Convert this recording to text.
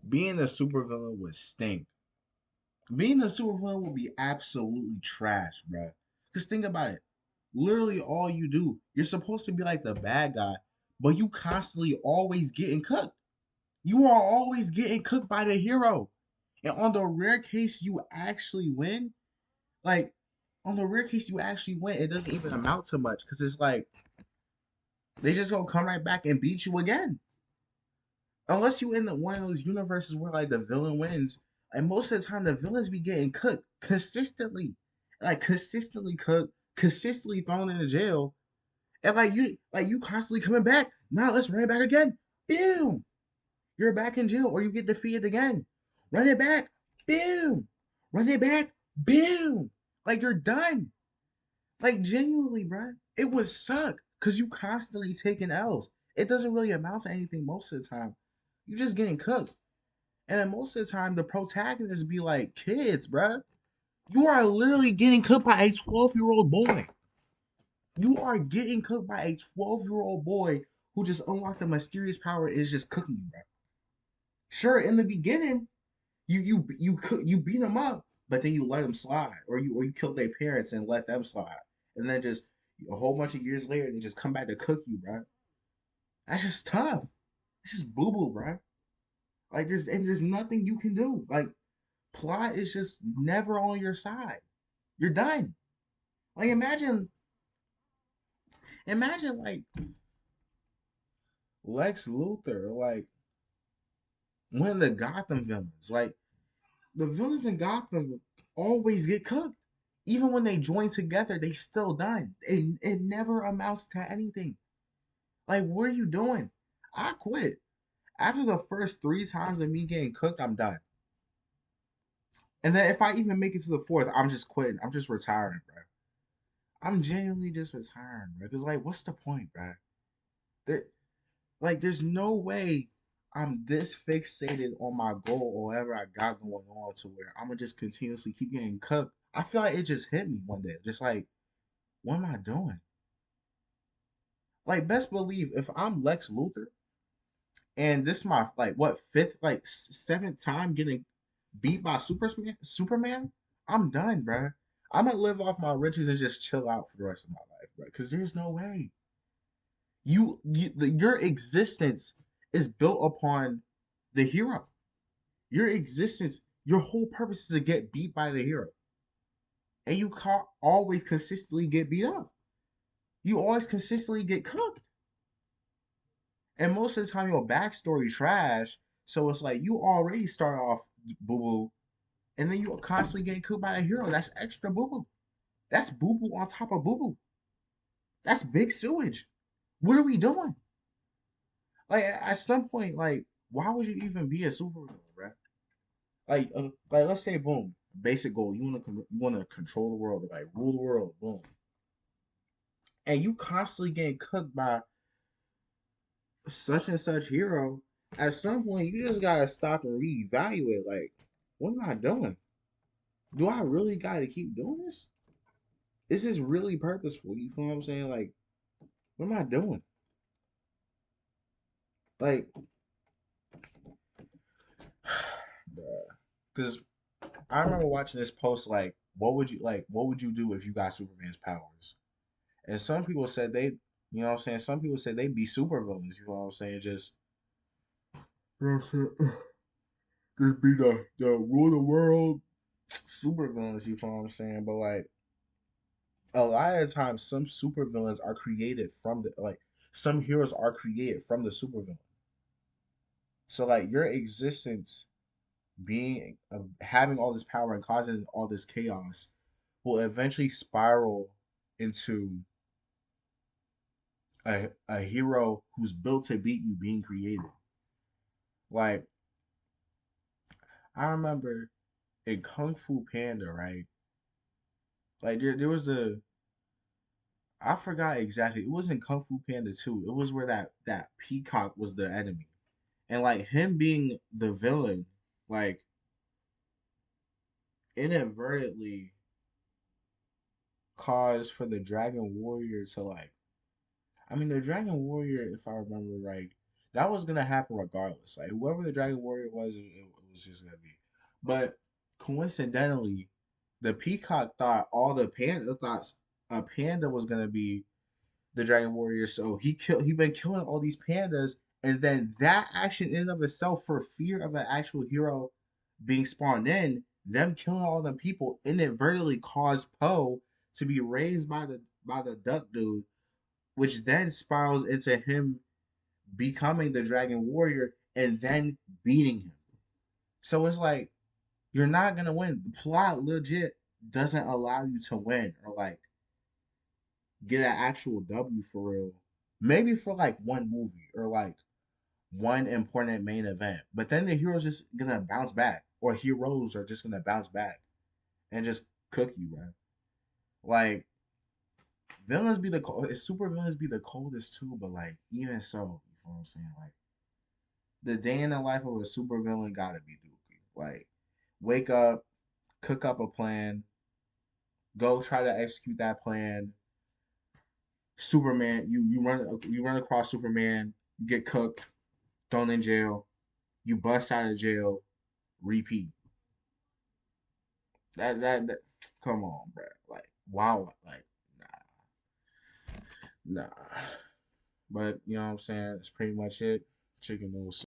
Being a supervillain would stink. Being a supervillain would be absolutely trash, bro. Cause think about it. Literally, all you do, you're supposed to be like the bad guy, but you constantly always getting cooked. You are always getting cooked by the hero. And on the rare case you actually win, like on the rare case you actually win, it doesn't even amount to much because it's like they just gonna come right back and beat you again. Unless you in the one of those universes where like the villain wins, and most of the time the villains be getting cooked consistently, like consistently cooked, consistently thrown into jail, and like you constantly coming back. Now let's run it back again. Boom, you're back in jail, or you get defeated again. Run it back. Boom, run it back. Boom, like you're done. Like genuinely, bruh, it would suck because you constantly taking L's. It doesn't really amount to anything most of the time. You're just getting cooked. And then most of the time, the protagonists be like kids, bruh. You are literally getting cooked by a 12-year-old boy. You are getting cooked by a 12-year-old boy who just unlocked a mysterious power and is just cooking you, bruh. Sure, in the beginning, you beat them up, but then you let them slide, or you killed their parents and let them slide, and then just a whole bunch of years later, they just come back to cook you, bruh. That's just tough. It's just boo boo, bruh. Like there's nothing you can do. Like plot is just never on your side. You're done. Like imagine like Lex Luthor, like one of the Gotham villains. Like the villains in Gotham always get cooked. Even when they join together, they still done. It never amounts to anything. Like, what are you doing? I quit. After the first three times of me getting cooked, I'm done. And then if I even make it to the fourth, I'm just quitting. I'm just retiring, bro. I'm genuinely just retiring, bro. Cause like, what's the point, bro? There, like, there's no way I'm this fixated on my goal or whatever I got going on to where I'm gonna just continuously keep getting cooked. I feel like it just hit me one day. Just like, what am I doing? Like, best believe if I'm Lex Luthor and this is my like what fifth, like seventh time getting beat by Superman, I'm done, bro. I'm gonna live off my riches and just chill out for the rest of my life, bro. Because there's no way your existence is built upon the hero. Your existence, your whole purpose is to get beat by the hero, and you can't always consistently get beat up. You always consistently get cooked, and most of the time your backstory trash. So it's like you already start off boo boo, and then you're constantly getting cooked by a hero. That's extra boo boo. That's boo boo on top of boo boo. That's big sewage. What are we doing? Like at some point, like why would you even be a superhero, bro? Like let's say boom, basic goal. You want to control the world, like rule the world, boom, and you constantly getting cooked by such and such hero. At some point, you just gotta stop and reevaluate. Like, what am I doing? Do I really gotta keep doing this? Is this really purposeful? You feel what I'm saying? Like, what am I doing? Like, because I remember watching this post. Like, What would you do if you got Superman's powers? And some people said they, you know what I'm saying? Some people said they'd be super villains. You know what I'm saying? Just, you know what I'm saying? Just be the rule the world super villains. You know what I'm saying? But like a lot of times, some super villains are created from the like some heroes are created from the supervillain. So like your existence being having all this power and causing all this chaos will eventually spiral into a hero who's built to beat you being created. Like I remember in Kung Fu Panda, right? Like there was the I forgot exactly. It wasn't Kung Fu Panda 2. It was where that peacock was the enemy. And like him being the villain, like inadvertently caused for the Dragon Warrior to like I mean the Dragon Warrior, if I remember right, That was gonna happen regardless. Like whoever the Dragon Warrior was, it was just gonna be. But coincidentally, the Peacock thought all the panda thought a panda was gonna be the Dragon Warrior. So he been killing all these pandas, and then that action in and of itself, for fear of an actual hero being spawned in, them killing all them people inadvertently caused Poe to be raised by the duck dude, which then spirals into him becoming the Dragon Warrior and then beating him. So it's like you're not gonna win. The plot legit doesn't allow you to win or like get an actual W for real. Maybe for like one movie or like one important main event. But then the hero's just gonna bounce back. Or heroes are just gonna bounce back and just cook you, man. Like villains be the super villains be the coldest too, but like even so, you know what I'm saying? Like the day in the life of a supervillain gotta be Dookie. Like wake up, cook up a plan, go try to execute that plan. Superman, you run across Superman, you get cooked, thrown in jail, you bust out of jail, repeat. That come on, bro. Like wow, like nah. But you know what I'm saying? That's pretty much it. Chicken noodle soup.